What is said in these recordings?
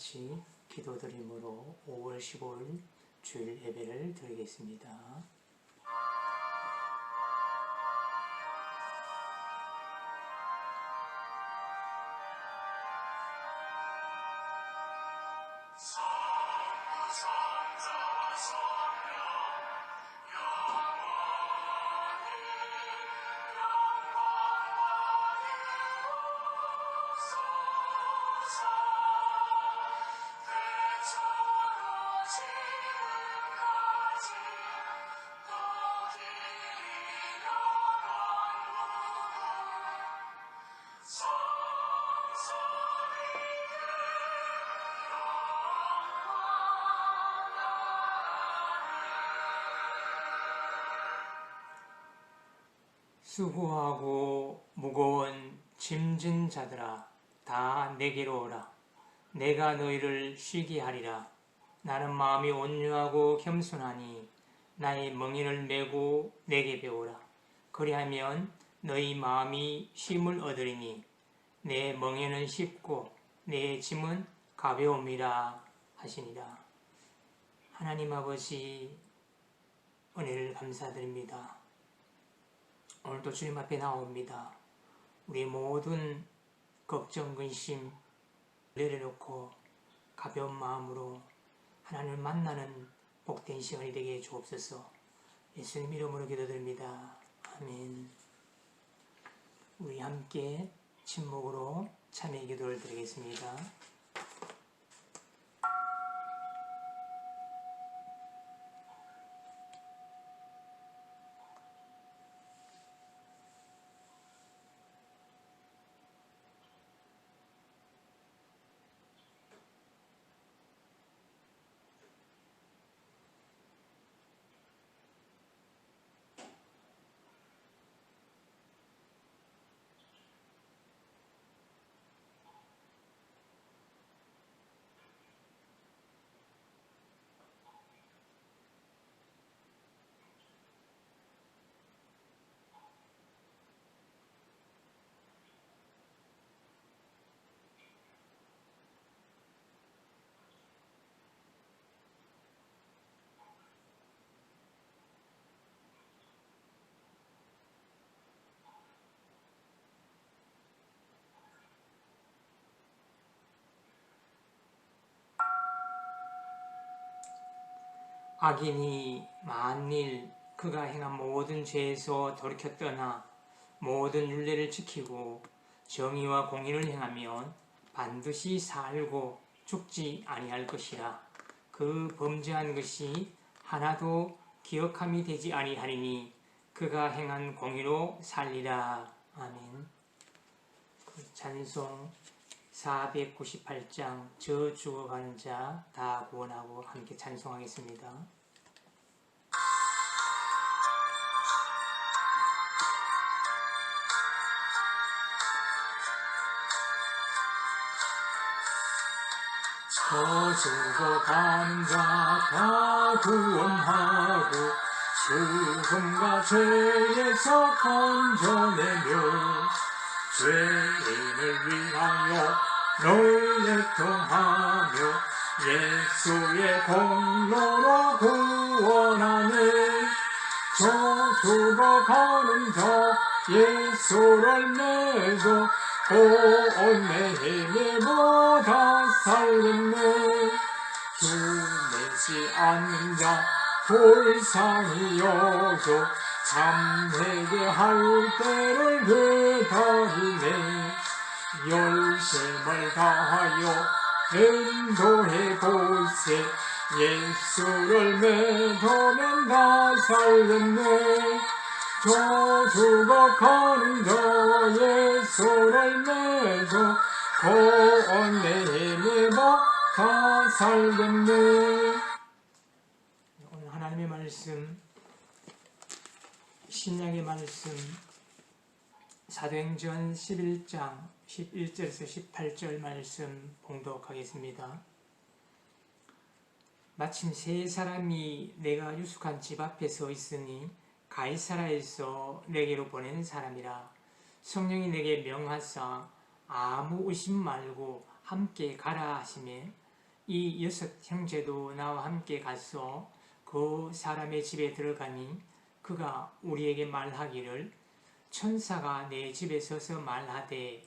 같이 기도드림으로 5월 15일 주일 예배를 드리겠습니다. 수고하고 무거운 짐진 자들아 다 내게로 오라. 내가 너희를 쉬게 하리라. 나는 마음이 온유하고 겸손하니 나의 멍에를 메고 내게 배우라. 그리하면 너희 마음이 쉼을 얻으리니 내 멍에는 쉽고 내 짐은 가벼움이라 하시니라. 하나님 아버지, 은혜를 감사드립니다. 오늘도 주님 앞에 나옵니다. 우리 모든 걱정, 근심 내려놓고 가벼운 마음으로 하나님을 만나는 복된 시간이 되게 주옵소서. 예수님 이름으로 기도드립니다. 아멘. 우리 함께 침묵으로 참회 기도를 드리겠습니다. 악인이 만일 그가 행한 모든 죄에서 돌이켜 떠나 모든 율례를 지키고 정의와 공의를 행하면 반드시 살고 죽지 아니할 것이라. 그 범죄한 것이 하나도 기억함이 되지 아니하리니 그가 행한 공의로 살리라. 아멘. 찬송 498장 저 죽어가는 자 다 구원하고 함께 찬송하겠습니다. 저 죽어가는 자 다 구원하고 죽음과 죄에서 건져내며 죄인을 위하여 논례통하며 예수의 공로로 구원하네. 저 죽어가는 자 예수를 믿어 온 내 힘에 모다 살렸네. 주내지 않는 자 불쌍히 여겨 참되게 할 때를 기다리네. 열심을 다하여 인도해 보세. 예수를 믿으면 다 살겠네. 저 죽어가는 자 예수를 믿어 구원 내 힘에 다 살겠네. 오늘 하나님의 말씀, 신약의 말씀 사도행전 11장 11절에서 18절 말씀 봉독하겠습니다. 마침 세 사람이 내가 유숙한 집 앞에 서 있으니 가이사라에서 내게로 보낸 사람이라. 성령이 내게 명하사 아무 의심 말고 함께 가라 하시매 이 6 형제도 나와 함께 가서 그 사람의 집에 들어가니 그가 우리에게 말하기를 천사가 내 집에 서서 말하되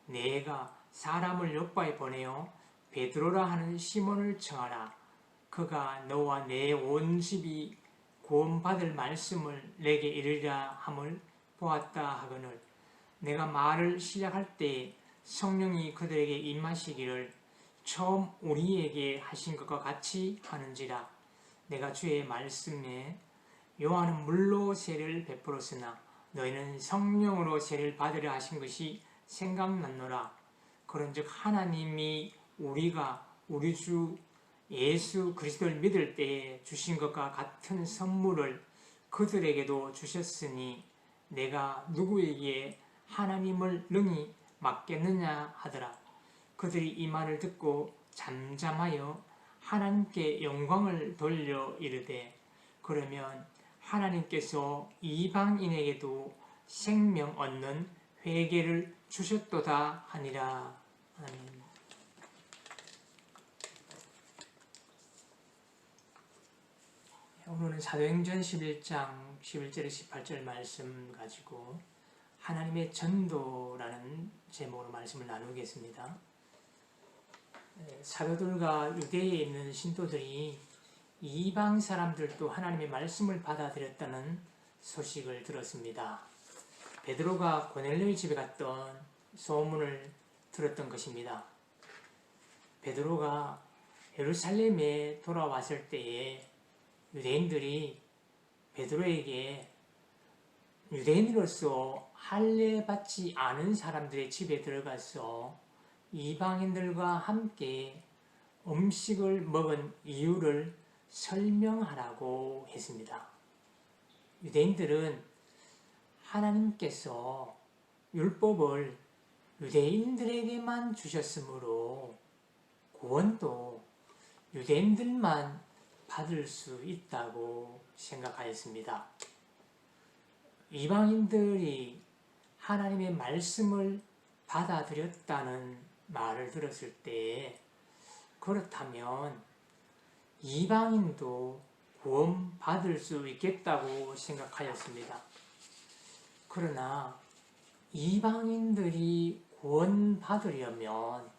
내가 사람을 요바에 보내어 베드로라 하는 시몬을 청하라. 그가 너와 내 온 집이 구원받을 말씀을 내게 이르리라 함을 보았다 하거늘 내가 말을 시작할 때 성령이 그들에게 임하시기를 처음 우리에게 하신 것과 같이 하는지라. 내가 주의 말씀에 요한은 물로 세례를 베풀었으나 너희는 성령으로 세례를 받으려 하신 것이 생각났노라. 그런즉 하나님이 우리가 우리 주 예수 그리스도를 믿을 때에 주신 것과 같은 선물을 그들에게도 주셨으니 내가 누구에게 하나님을 능히 맡겠느냐 하더라. 그들이 이 말을 듣고 잠잠하여 하나님께 영광을 돌려 이르되 그러면 하나님께서 이방인에게도 생명 얻는 회개를 주셨도다 하니라. 아멘. 오늘은 사도행전 11장 11절에 18절 말씀 가지고 하나님의 전도라는 제목으로 말씀을 나누겠습니다. 사도들과 유대에 있는 신도들이 이방 사람들도 하나님의 말씀을 받아들였다는 소식을 들었습니다. 베드로가 고넬료의 집에 갔던 소문을 들었던 것입니다. 베드로가 예루살렘에 돌아왔을 때에 유대인들이 베드로에게 유대인으로서 할례받지 않은 사람들의 집에 들어가서 이방인들과 함께 음식을 먹은 이유를 설명하라고 했습니다. 유대인들은 하나님께서 율법을 유대인들에게만 주셨으므로 구원도 유대인들만 받을 수 있다고 생각하였습니다. 이방인들이 하나님의 말씀을 받아들였다는 말을 들었을 때 그렇다면 이방인도 구원받을 수 있겠다고 생각하였습니다. 그러나 이방인들이 구원받으려면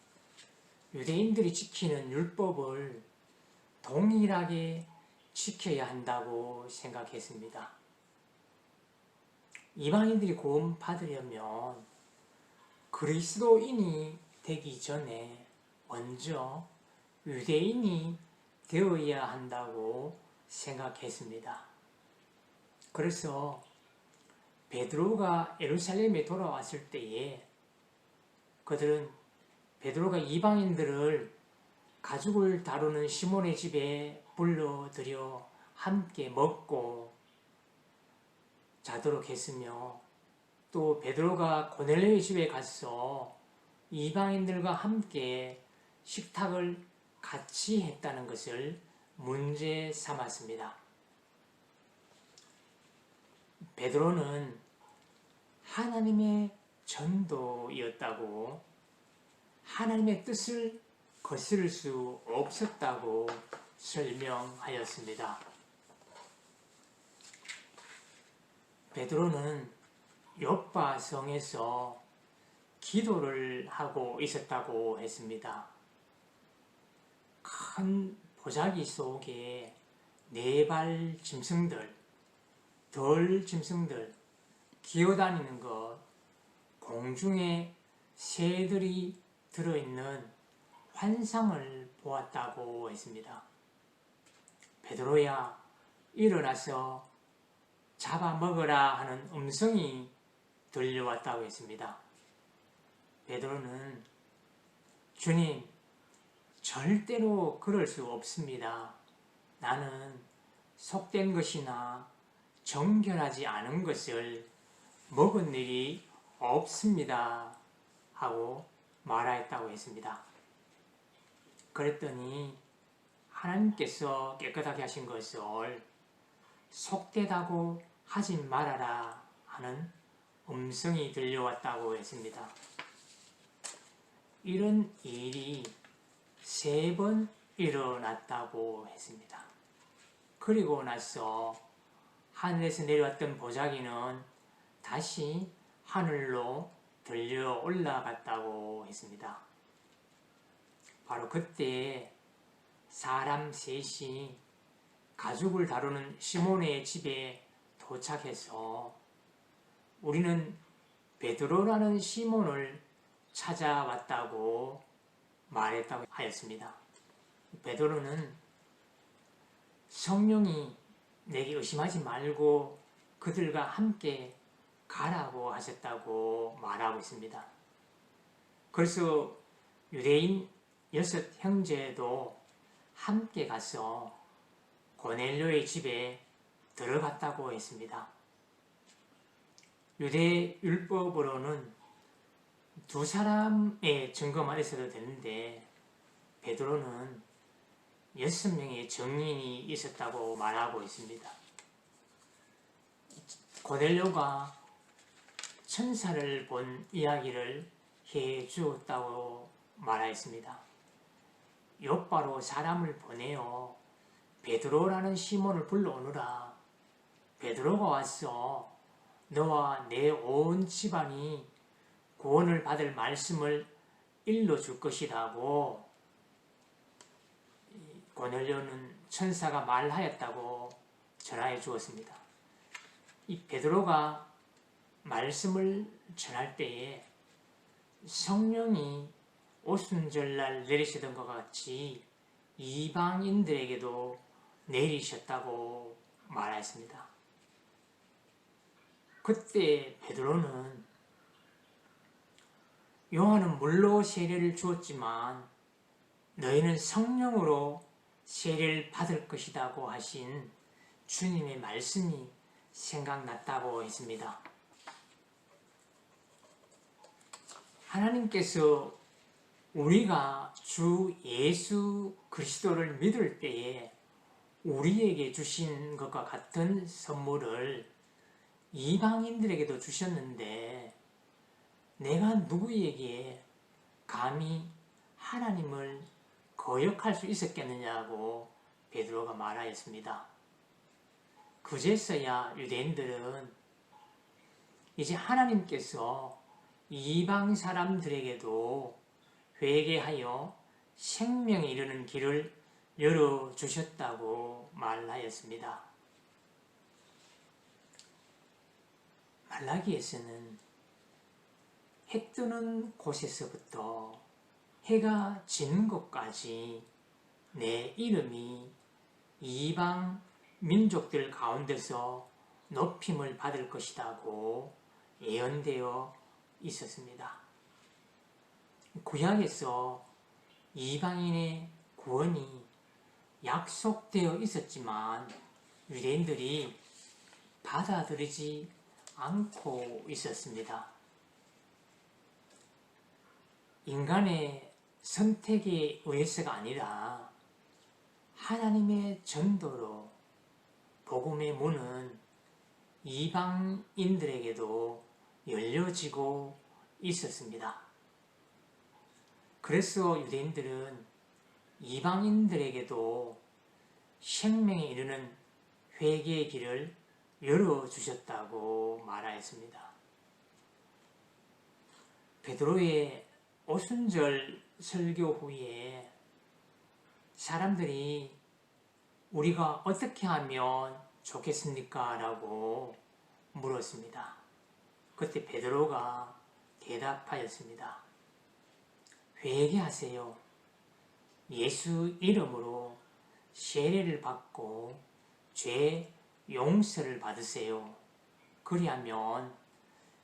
유대인들이 지키는 율법을 동일하게 지켜야 한다고 생각했습니다. 이방인들이 구원받으려면 그리스도인이 되기 전에 먼저 유대인이 되어야 한다고 생각했습니다. 그래서 베드로가 예루살렘에 돌아왔을 때에 그들은 베드로가 이방인들을 가죽을 다루는 시몬의 집에 불러들여 함께 먹고 자도록 했으며 또 베드로가 고넬료의 집에 가서 이방인들과 함께 식탁을 같이 했다는 것을 문제 삼았습니다. 베드로는 하나님의 전도이었다고 하나님의 뜻을 거스를 수 없었다고 설명하였습니다. 베드로는 욥바 성에서 기도를 하고 있었다고 했습니다. 큰 보자기 속에 4발 짐승들, 덜 짐승들 기어다니는 것, 공중에 새들이 들어있는 환상을 보았다고 했습니다. 베드로야 일어나서 잡아먹으라 하는 음성이 들려왔다고 했습니다. 베드로는 주님 절대로 그럴 수 없습니다. 나는 속된 것이나 정결하지 않은 것을 먹은 일이 없습니다 하고 말하였다고 했습니다. 그랬더니 하나님께서 깨끗하게 하신 것을 속되다고 하지 말아라 하는 음성이 들려왔다고 했습니다. 이런 일이 3번 일어났다고 했습니다. 그리고 나서 하늘에서 내려왔던 보자기는 다시 하늘로 들려 올라갔다고 했습니다. 바로 그때 사람 셋이 가죽을 다루는 시몬의 집에 도착해서 우리는 베드로라는 시몬을 찾아왔다고 말했다고 하였습니다. 베드로는 성령이 내게 의심하지 말고 그들과 함께 가라고 하셨다고 말하고 있습니다. 그래서 유대인 6 형제도 함께 가서 고넬료의 집에 들어갔다고 했습니다. 유대 율법으로는 2 사람의 증거만 있어도 되는데 베드로는 6명의 증인이 있었다고 말하고 있습니다. 고넬료가 천사를 본 이야기를 해 주었다고 말하였습니다. 욥바로 사람을 보내어 베드로라는 시몬을 불러오느라. 베드로가 와서 너와 내 온 집안이 구원을 받을 말씀을 일러줄 것이라고 고넬료는 천사가 말하였다고 전하여 주었습니다. 이 베드로가 말씀을 전할 때에 성령이 오순절날 내리시던 것 같이 이방인들에게도 내리셨다고 말하였습니다. 그때 베드로는 요한은 물로 세례를 주었지만 너희는 성령으로 세례를 받을 것이라고 하신 주님의 말씀이 생각났다고 했습니다. 하나님께서 우리가 주 예수 그리스도를 믿을 때에 우리에게 주신 것과 같은 선물을 이방인들에게도 주셨는데 내가 누구에게 감히 하나님을 거역할 수 있었겠느냐고 베드로가 말하였습니다. 그제서야 유대인들은 이제 하나님께서 이방 사람들에게도 회개하여 생명에 이르는 길을 열어주셨다고 말하였습니다. 말라기에서는 해 뜨는 곳에서부터 해가 지는 곳까지 내 이름이 이방 민족들 가운데서 높임을 받을 것이라고 예언되어 있었습니다. 구약에서 이방인의 구원이 약속되어 있었지만 유대인들이 받아들이지 않고 있었습니다. 인간의 선택에 의해서가 아니라 하나님의 전도로 복음의 문은 이방인들에게도 열려지고 있었습니다. 그래서 유대인들은 이방인들에게도 생명에 이르는 회개의 길을 열어주셨다고 말하였습니다. 베드로의 오순절 설교 후에 사람들이 우리가 어떻게 하면 좋겠습니까? 라고 물었습니다. 그때 베드로가 대답하였습니다. 회개하세요. 예수 이름으로 세례를 받고 죄 용서를 받으세요. 그리하면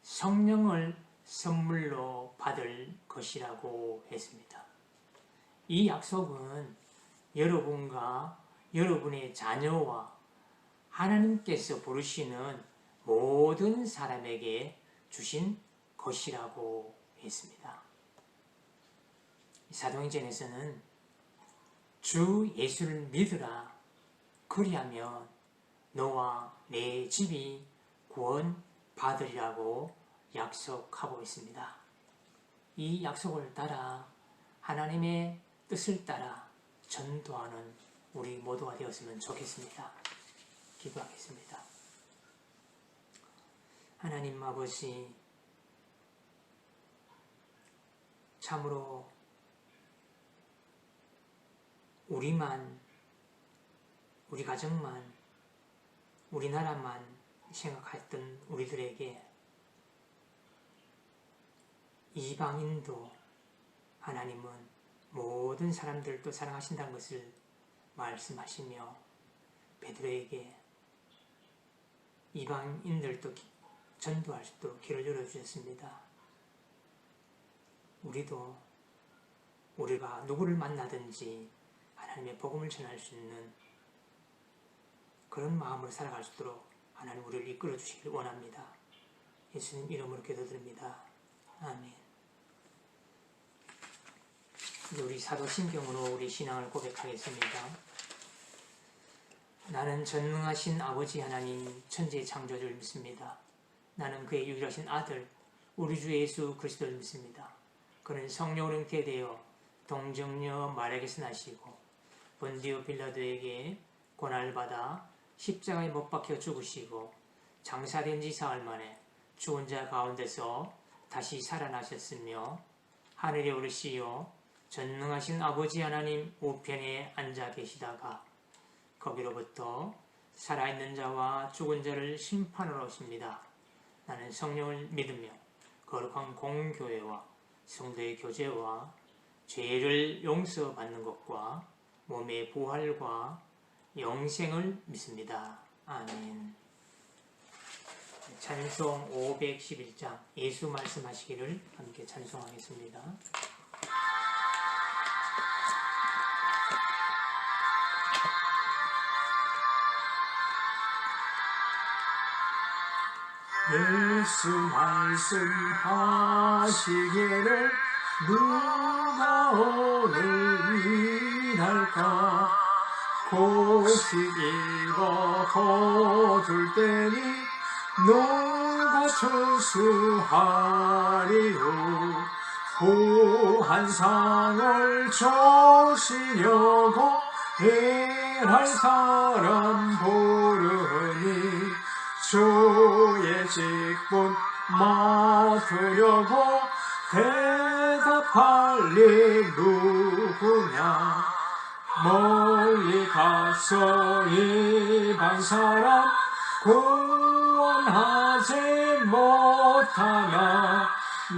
성령을 선물로 받을 것이라고 했습니다. 이 약속은 여러분과 여러분의 자녀와 하나님께서 부르시는 모든 사람에게 주신 것이라고 했습니다. 사도행전에서는 주 예수를 믿으라. 그리하면 너와 내 집이 구원 받으리라고 약속하고 있습니다. 이 약속을 따라 하나님의 뜻을 따라 전도하는 우리 모두가 되었으면 좋겠습니다. 기도하겠습니다. 하나님 아버지, 참으로 우리만, 우리 가정만, 우리나라만 생각했던 우리들에게 이방인도 하나님은 모든 사람들도 사랑하신다는 것을 말씀하시며 베드로에게 이방인들도 전도할 수 있도록 길을 열어주셨습니다. 우리도 우리가 누구를 만나든지 하나님의 복음을 전할 수 있는 그런 마음으로 살아갈 수 있도록 하나님 우리를 이끌어 주시길 원합니다. 예수님 이름으로 기도드립니다. 아멘. 이제 우리 사도신경으로 우리 신앙을 고백하겠습니다. 나는 전능하신 아버지 하나님 천지의 창조주를 믿습니다. 나는 그의 유일하신 아들 우리 주 예수 그리스도를 믿습니다. 그는 성령으로 잉태되어 동정녀 마리아에게서 나시고 본디오 빌라도에게 고난을 받아 십자가에 못 박혀 죽으시고 장사된 지 사흘 만에 죽은 자 가운데서 다시 살아나셨으며 하늘에 오르시어 전능하신 아버지 하나님 우편에 앉아 계시다가 거기로부터 살아있는 자와 죽은 자를 심판하러 오십니다. 나는 성령을 믿으며 거룩한 공교회와 성도의 교제와 죄를 용서받는 것과 몸의 부활과 영생을 믿습니다. 아멘. 찬송 511장 예수 말씀하시기를 함께 찬송하겠습니다. 예수 말씀하시기를 누가 오늘 일할까 고식 입어 거둘 때니 누가 철수하리요 후한 상을 조시려고 일할 사람 부르니 주의 직분 맡으려고 대답할 리 누구냐 멀리 가서 이방 사람 구원하지 못하나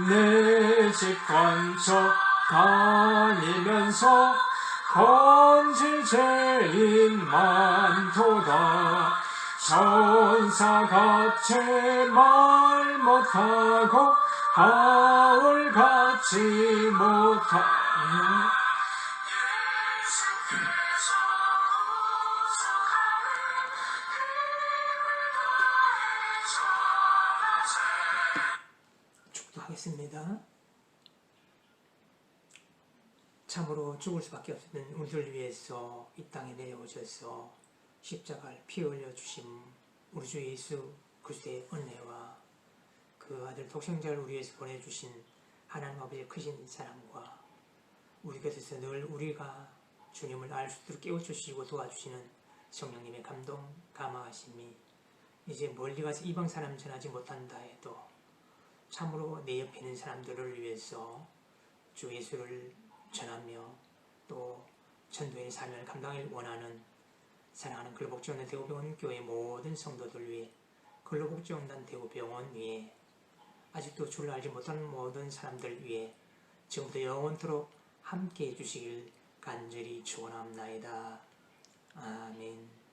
내 집 관쳐 다니면서 건질 죄인 많도다 천사같이 말 못하고 하울같이 못하는 축도하겠습니다. 참으로 죽을 수밖에 없었던 우리를 위해서 이 땅에 내려오셔서 십자가를 피 흘려 주신 우리 주 예수 그리스도의 은혜와 그 아들 독생자를 우리 위해서 보내주신 하나님 아버지의 크신 사랑과 우리 곁에서 늘 우리가 주님을 알 수 있도록 깨우쳐주시고 도와주시는 성령님의 감동, 감화하심이 이제 멀리 가서 이방 사람 전하지 못한다 해도 참으로 내 옆에 있는 사람들을 위해서 주 예수를 전하며 또 전도의 삶을 감당하길 원하는 사랑하는 근로복지원단 대구병원 교회 모든 성도들 위해 근로복지원단 대구병원 위에 아직도 주를 알지 못하는 모든 사람들 위해 지금부터 영원토록 함께 해주시길 간절히 축원합나이다. 아멘.